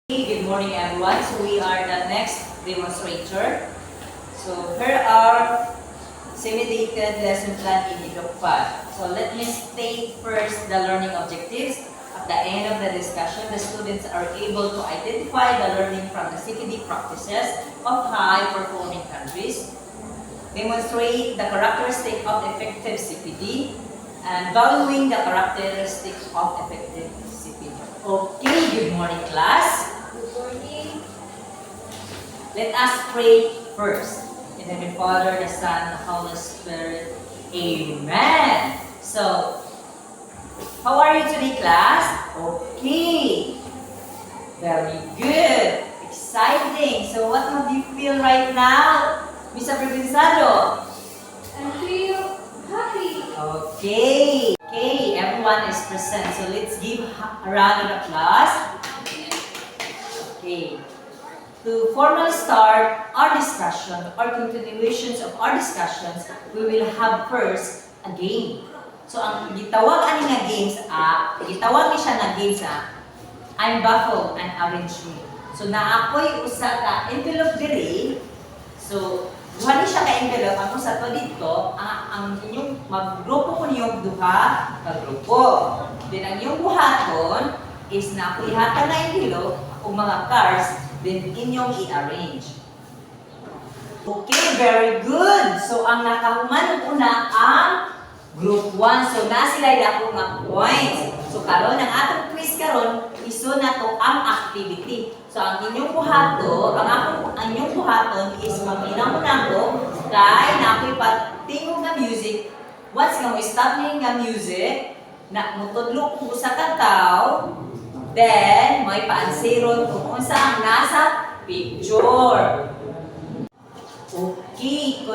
Good morning everyone. So we are the next demonstrator. So here are simulated lesson plan in Group 5. So let me state first the learning objectives. At the end of the discussion, the students are able to identify the learning from the CPD practices of high-performing countries, demonstrate the characteristic of effective CPD, and valuing the characteristic of effective CPD. Okay, good morning class. Good morning. Let us pray first. In the name of the Father, the Son, and the Holy Spirit. Amen. So, how are you today, class? Okay. Very good. Exciting. So, what do you feel right now, Miss Abrevensado? I feel happy. Okay. Okay, everyone is present. So, let's give a round of applause. Okay. To formally start our discussion or continuations of our discussions, we will have first a game. So, ang gitawag ani nga games gitawag ni siya nga games I'm baffled and arrange me. So, naakoy usa ka envelope diri. So, duha ni siya ka envelope, ang usa to dito, ang inyong maggrupo ko niyo duha ka grupo. Then ang inyong buhaton is na ihatan na envelope o mga cards, then inyong i-arrange. Okay, very good. So, ang nakahuman una ang group 1. So, na sila dako nga points. So, karon ang atong quiz karon, iso na to ang activity. So, ang inyong buhato, ang inyong buhaton is maminaw-nago kay nakoy patingog nga music. Once nga mo stop nga music, na mutudlo kung usa ka tawo, then, may paansiron kung unsa ang nasa picture. Okay,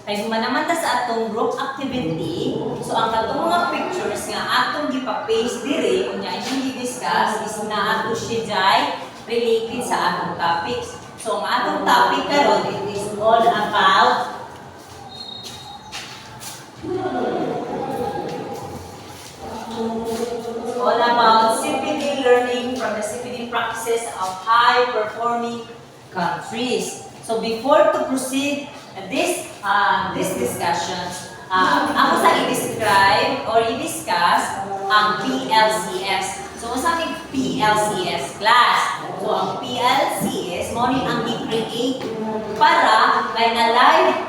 kay naman ta sa atong group activity. So, ang katong mga pictures nga atong gipa-paste diri, kunya inyong i-discuss, is na ato siya related sa atong topics. So, ang atong topic karon, it is all about CPD learning from the CPD practices of high-performing countries. So before to proceed this discussions, ako sa i-describe or i-discuss ang PLCS. So sa aming PLCS class. So ang PLCS mo ni ang i-create para may na live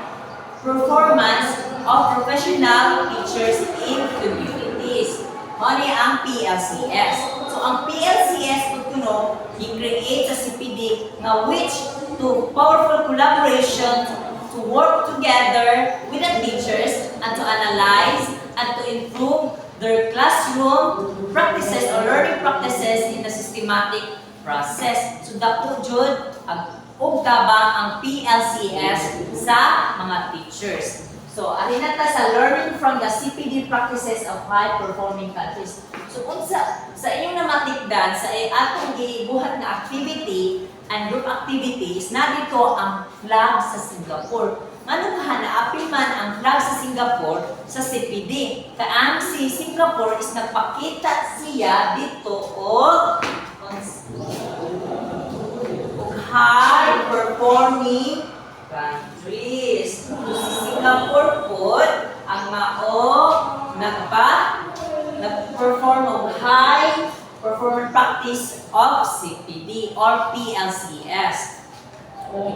performance of professional teachers in communities. Mani ang PLCS. So, ang PLCS kuno i-create sa CPD nga which to powerful collaboration to work together with the teachers and to analyze and to improve their classroom practices or learning practices in a systematic process. So, dako jud ang ugtabang ang PLCS sa mga teachers. So, alin ta sa learning from the CPD practices of high-performing countries. So, unsa sa inyong namatikdan sa atong gibuhat na activity and group activities, na dito ang flag sa Singapore. Ngano ba naapil man ang flag sa Singapore sa CPD? Kaang si Singapore is nagpakita siya dito og high-performing countries. Si Singapore po, ang nag-perform of high performance practice of CPD or PLCS.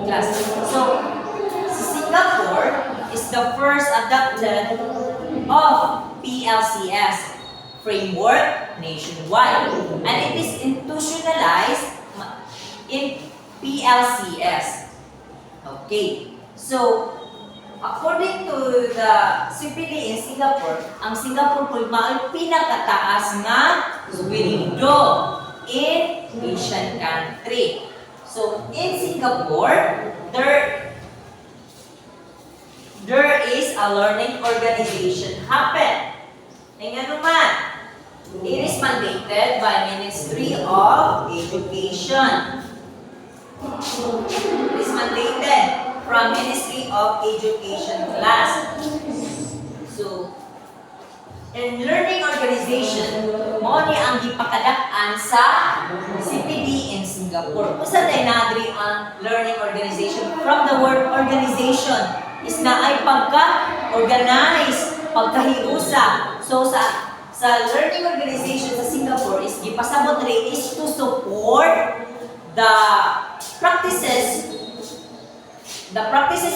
Class. So, si Singapore is the first adopted of PLCS framework nationwide, and it is institutionalized in PLCS. Okay, so according to the CPD in Singapore, ang Singapore po mao'y pinakataas nga sweldo in Asian country. So in Singapore, there is a learning organization happen. Tingnan naman, it is mandated by Ministry of Education. It is mandated from Ministry of Education class. So, in learning organization, mo ni ang gipakadak-an sa CPD in Singapore. Singapore. Usa day naadri ang learning organization. From the word organization is na ay pagka-organize, pagkahiusa. So sa learning organization sa Singapore is gipasabot rin is to support the practices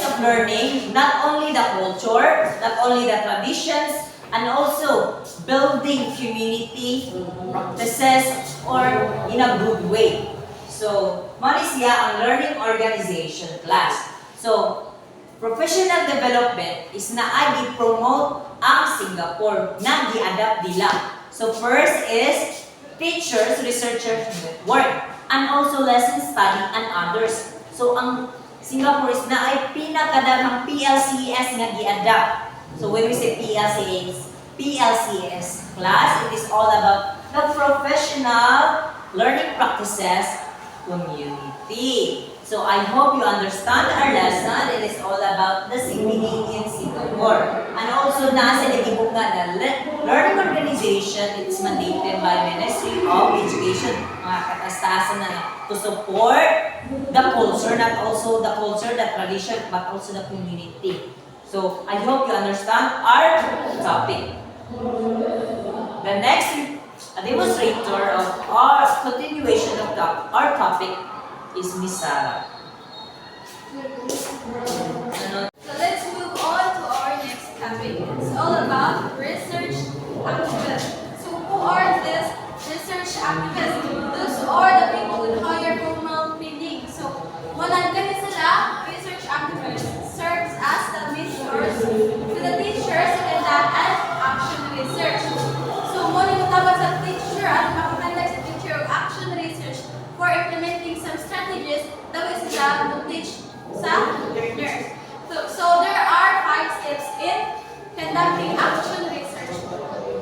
of learning, not only the culture, not only the traditions, and also building community practices or in a good way. So, mali siya ang learning organization class. So, professional development is na ay i-promote ang Singapore na gi-adapt nila. So, first is teachers, researchers, network, and also lesson study and others. So, ang Singapore is na ay pinakadamang PLCS nga gi-adapt. So, when we say PLCS class, it is all about the professional learning practices community. So, I hope you understand our lesson. It is all about the CPD in Singapore. And also, nasa nagibog nga na learning organization, it's mandated by Ministry of Education, mga katastasan na to support the culture, not also the culture, the tradition, but also the community. So, I hope you understand our topic. The next demonstrator of our continuation of our topic is Miss Sarah. So let's move on to our next topic. It's all about research activists. So who are these research activists? Those are the people with higher formal training. So mananggaling sila, research activists serves as the mentors to the teachers who conduct and action research. So muna mutawag sa teacher at makakandag sa teacher of action research for implementing some strategies that will sila to teach sa learners. So there are 5 steps in conducting action research.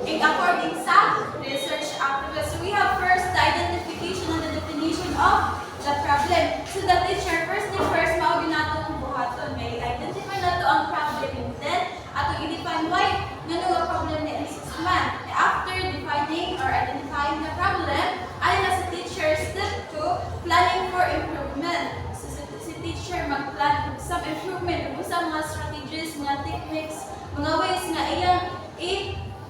And according sa research activists, we have first the identification and the definition of the problem. So the teacher first mao ginatong buhaton may identify nato ang problem and then ato i-define why ngano nga problem ni man. After defining or identifying the problem, ay na sa teacher step 2 planning for improvement. So si teacher mag-plan of some improvement, ug sa mga strategies, mga techniques, mga ways nga iyang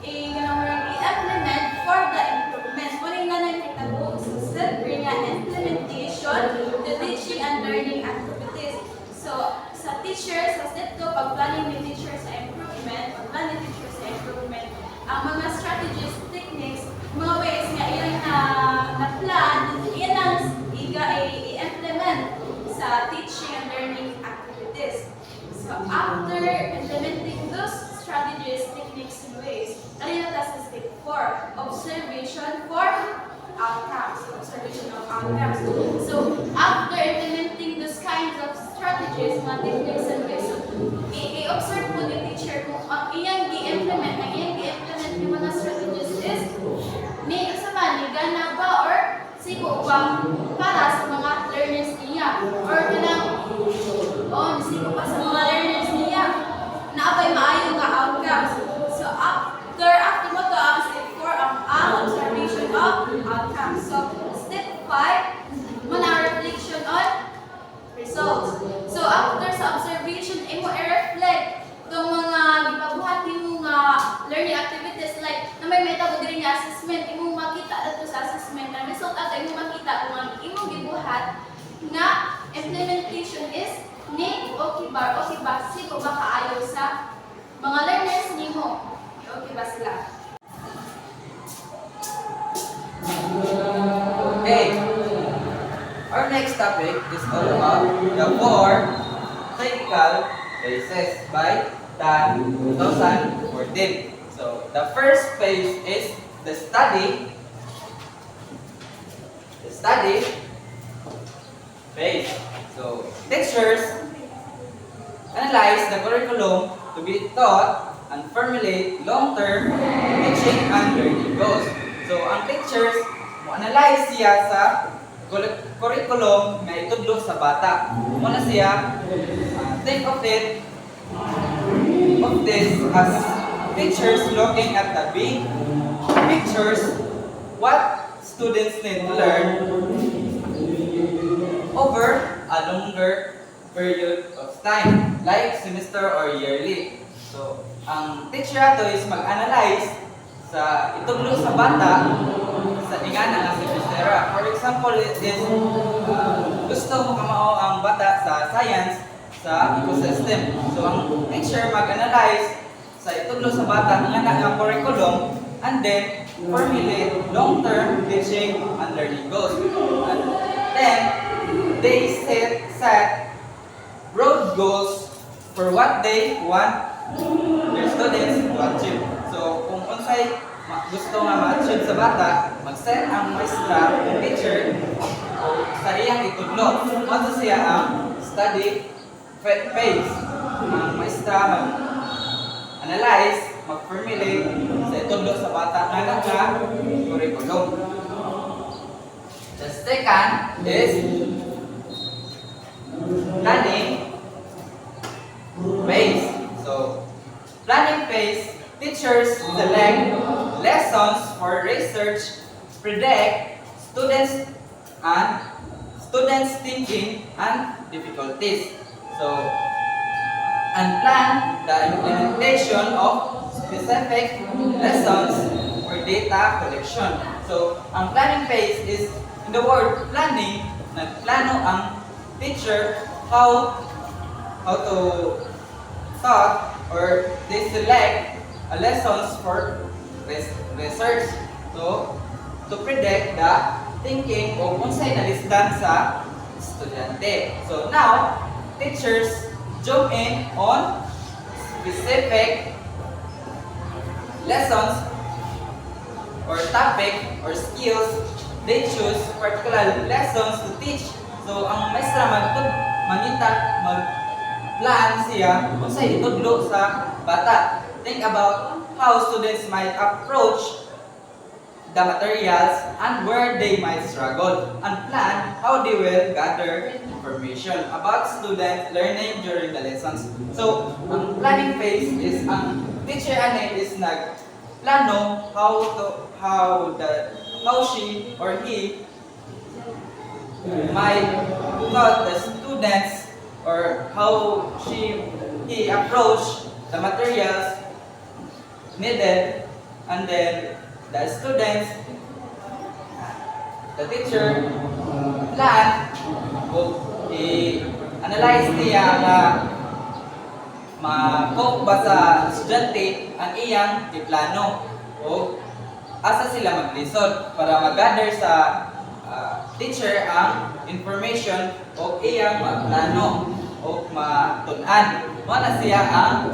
i-implement for the improvement. Muling nga nang kitabo sa step 3 nga implementation, the teaching and learning activities. So sa teacher, sa step 2, pag-planning ni teacher sa improvement, pag-plan ni teacher sa improvement, ang mga strategies, techniques, mga ways nga ilang na-plan, ilang i-implement sa teaching and learning activities. So after implementing those strategies, techniques, and ways, alin na sa step 4, observation for outcomes. Observation of outcomes. So after implementing those kinds of strategies, mga techniques, and ways, so i-observe mo ni teacher kung ang iyang i-implement, yung mga strategies is ni usapan ni gana ba or sigo ba para sa mga learners niya or kanang sigo pa sa mga learners niya na abay maayo nga outcomes. So after mo to ang step 4 ang observation of outcomes. So step 5 mo na reflection on results. So after sa observation imo i-reflect itong mga gipabuhat mo nga learning activities like na may metabo diri nga assessment, imong makita ato sa assessment ang result ato imong makita kung ang imong gibuhat nga implementation is ni okay ba sigo ba kaayo sa mga learners nimo, okay ba sila? Okay, our next topic is all about the 4 critical phases by TAN 2014. So the first phase is the study phase. So teachers analyze the curriculum to be taught and formulate long-term teaching and learning goals. So ang teachers mo analyze siya sa curriculum nga itudlo sa bata. Muna siya think of this as teachers looking at the big pictures, what students need to learn, longer period of time, like semester or yearly. So, ang teacher ato is mag-analyze sa ituglo sa bata sa ingana nga semestera. For example, it is gusto mo kamao ang bata sa science sa ecosystem. So, ang teacher mag-analyze sa ituglo sa bata ang ingana nga curriculum and then formulate long-term teaching and learning goals. And then, they set broad goals for what they want their students to achieve. So, kung unsay gusto nga ma-achieve sa bata, mag-set ang maestra, ang teacher, sa iyang itudlo. Ano siya ang study phase. Ang maestra mag-analyze, mag-formulate sa itudlo sa bata nga curriculum. The second is planning phase. So, planning phase, teachers select lessons for research, predict students' thinking and difficulties. So, and plan the implementation of specific lessons for data collection. So, ang planning phase is, in the word planning, nagplano ang teacher how to taught or they select lessons for research to predict the thinking o kung sa'y nalisdan sa estudyante. So now, teachers jump in on specific lessons or topic or skills. They choose particular lessons to teach. So ang maestra mag-plan siya kung sa'y itudlo sa bata. Think about how students might approach the materials and where they might struggle, and plan how they will gather information about student learning during the lessons. So, ang planning phase is ang teacher is nagplano how she or he might taught the students or how he approach the materials needed, and then the students, the teacher plan o i-analyze niya na ma-cope ba sa estudyante ang iyang iplano o asa sila mag-listen para mag-gather sa teacher ang information o iyang magplano o matun-an. Wala siya ang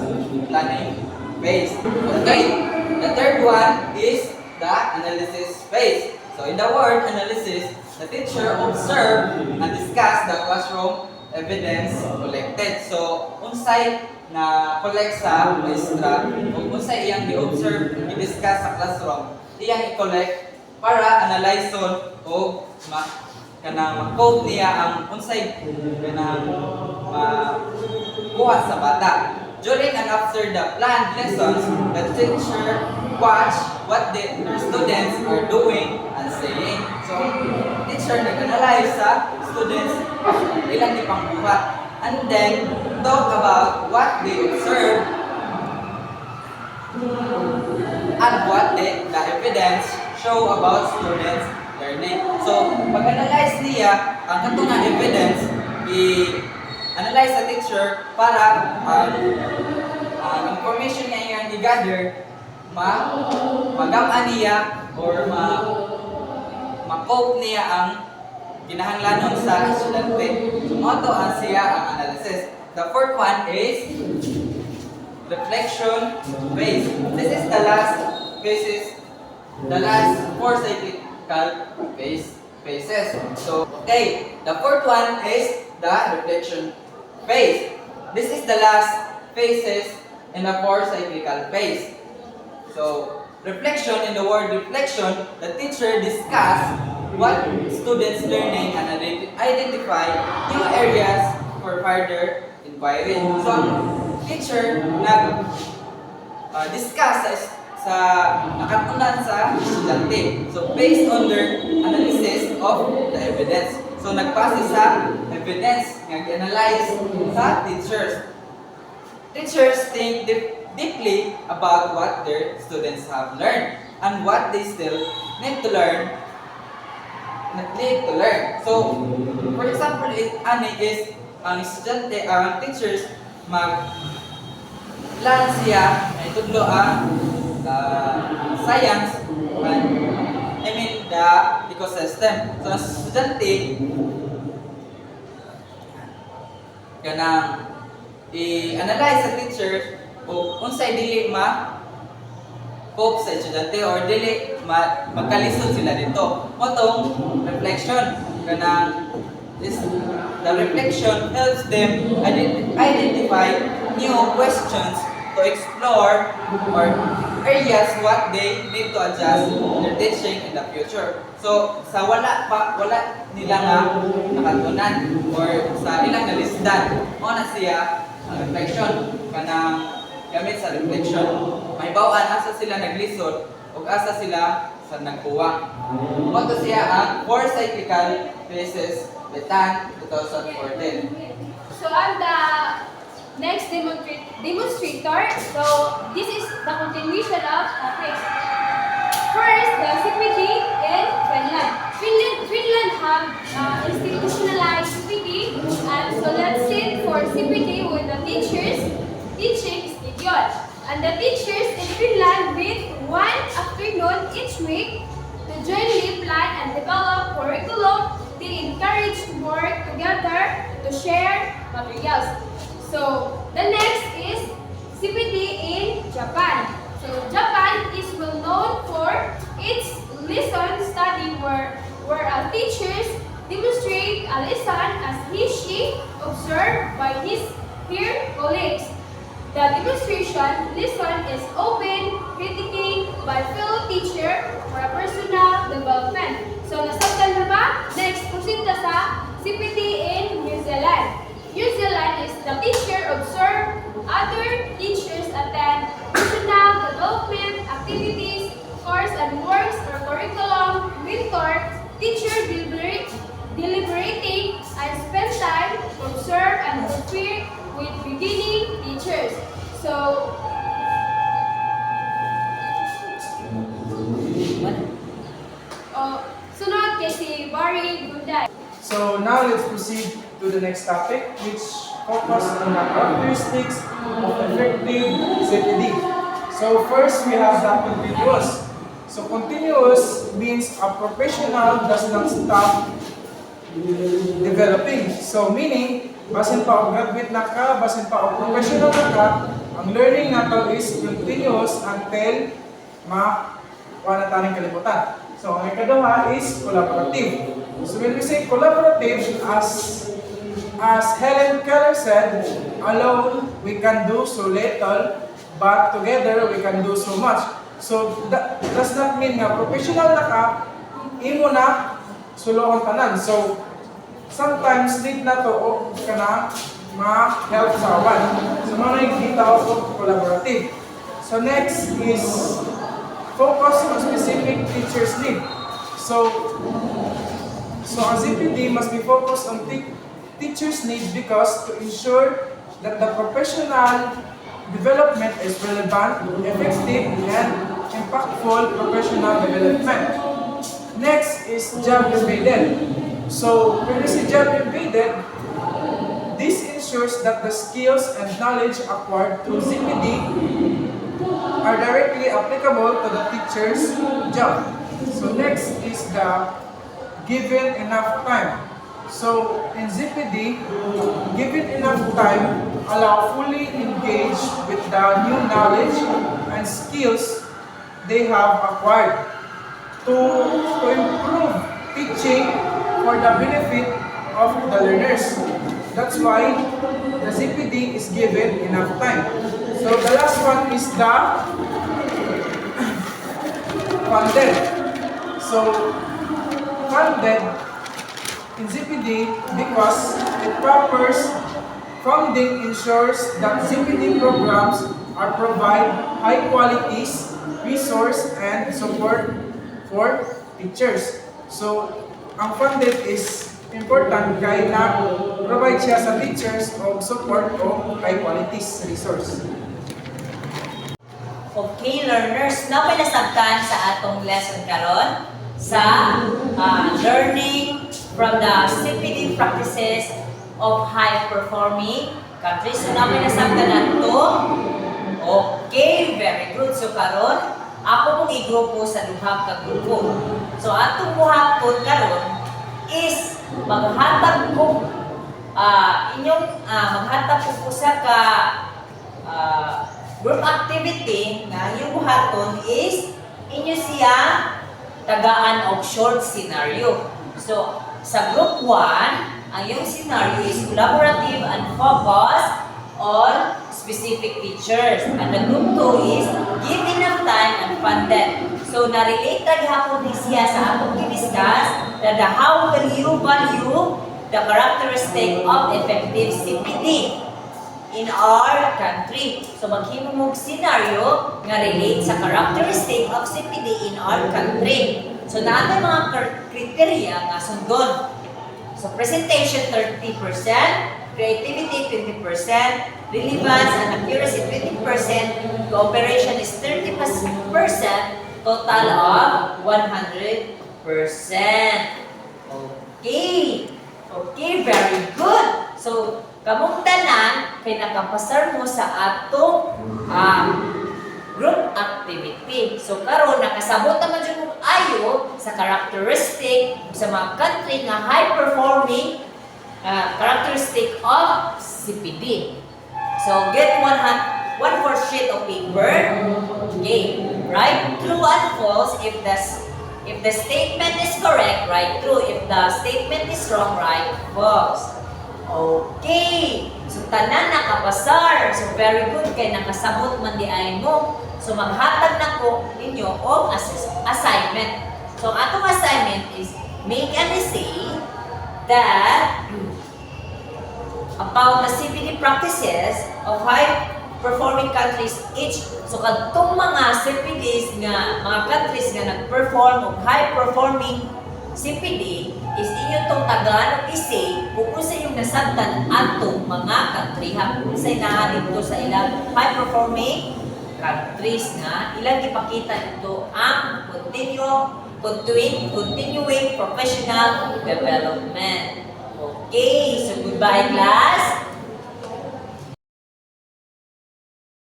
planning phase. Okay, the third one is the analysis phase. So in the word analysis, the teacher observe and discuss the classroom evidence collected. So unsay na collect sa maestra o unsay iyang i-observe, i-discuss sa classroom, iyang i-collect para analyson o ma-cope niya ang unsay kanang kuha sa bata. During and after the planned lessons, the teacher watch what their students are doing and saying. So, teacher nag-analyze sa students ilang ipangbuhat and then talk about what they observe and what the evidence show about students learning. So, pag-analyze niya ang katong evidence, i-analyze sa teacher para ang information niya yung i-gather, magamaan niya or ma-cope niya ang kinahanglanon sa estudyante. Ito ang siya ang analysis. The fourth one is reflection phase. This is the last phases, the last four cyclical phases. So, okay, the fourth one is the reflection phase. This is the last phases in the four cyclical phase. So, reflection, in the word reflection, the teacher discuss what students learning and identify new areas for further inquiry. So, ang teacher discuss sa nakatunan sa estudyante. So, based on their analysis of the evidence. So nagpase sa evidence nga gi-analyze sa teachers. Teachers think deeply about what their students have learned and what they still need to learn. So, for example, ani is ang estudyante, ang teachers plan siya na itudlo ang science and the ecosystem. So, ang estudyante kanang i-analyze sa teacher o unsay dili cope sa estudyante or dili magkalisod sila dito. Motong reflection kanang the reflection helps them identify new questions to explore or areas what they need to adjust their teaching in the future. So sa wala nila nga nakatunan or sa ilang nalisdan o na siya ang reflection kanang gamit sa reflection. May bawaan asa sila naglisod ug asa sila sa nagkuwang. Moto siya ang 4 cyclical phases Betan 2014. So I'm the next demonstrator. So this is the continuation of the phrase. First, the CPD in Finland. Finland have institutionalized CPD, and so let's sit for CPD with the teachers teaching schedule. And the teachers in Finland meet one afternoon each week to jointly plan and develop curriculum. They encourage work together to share materials. So the next is CPD in Japan. So Japan is well known for its lesson study where our teachers demonstrate a lesson as she observed by his peer colleagues. The demonstration lesson is open, critiquing by fellow teacher for a personal development. So nasabtan na ba? Next, proceed na sa CPT in New Zealand. New Zealand is the teacher observe other teachers attend personal development activities, course and works or curriculum, mentor, teacher deliberating, and spend time to observe and compare with beginning teachers. So, sunod kay si Barry Gunday. So now let's proceed to the next topic, which focus on the characteristics of effective CPD. So first we have the continuous. So continuous means a professional does not stop developing. So meaning, basin pa o graduate na ka, basin pa o professional na ka, ang learning nato is continuous until wala tayong kalimutan. So ang ikaduha is collaborative. So when we say collaborative, as Helen Keller said, alone we can do so little, but together we can do so much. So that does not mean nga professional na ka, imo na suluhan tanan. So sometimes need na to o kana ma-help sa awan. So mga nakikita ko collaborative. So next is focus on specific teacher's need. So a ZPD must be focused on teacher's need because to ensure that the professional development is relevant, effective, and impactful professional development. Next is job embedded. So when we say job embedded, this ensures that the skills and knowledge acquired through ZPD are directly applicable to the teacher's job. So next is the given enough time. So in ZPD, given enough time, allow fully engage with the new knowledge and skills they have acquired to improve teaching for the benefit of the learners. That's why the ZPD is given enough time. So the last one is the funded. So funded in ZPD because the proper funding ensures that ZPD programs are provide high qualities, resource, and support for teachers. So ang funded is important kay na provide siya sa teachers og support o high quality resource. Okay, learners, na may nasabtan sa atong lesson karon sa learning from the CPD practices of high-performing countries. So, na may nasabtan nato. Okay, very good. So, karon ako mong i-grupo sa duha ka grupo. So, atong buhaton karon is maghatag ko maghatag ko sa ka group activity na yung buhaton is inyo siya tagaan of short scenario. So, sa group 1, ang yung scenario is collaborative and focus on specific teachers. And the group 2 is give enough time and funded. So, na-relate hapon din siya sa atong i-discuss na how will you value the characteristic of effective CPD in our country. So, maghimo mong scenario nga relate sa characteristic of CPD in our country. So, natin mga kriteria nga sundon. So, presentation 30%, creativity 20%, relevance and accuracy 20%, cooperation is 30%, total of 100%. Okay. Okay, very good. So, kamong tanan kay nakapasar mo sa atong group activity. So karon nakasabot naman jud mo ayo sa characteristic sa mga country nga high performing characteristic of CPD. So get 1/4 sheet of paper. Okay, write true and false if the statement is correct, write true. If the statement is wrong, write false. Okay. So, tanan nakapasar. So, very good kay nakasabot man di ay mo. So, maghatag na ko ninyo og assignment. So, ang atong assignment is make an essay that about the CPD practices of high-performing countries each. So, kadtong mga CPDs nga, mga countries nga nag-perform og high-performing CPD is inyo tong tagaan og essay kung unsa yung nasabtan atong mga country kung unsay naa dito sa ilang high-performing countries nga ilang ipakita dito ang continuing professional development. Okay, so goodbye class.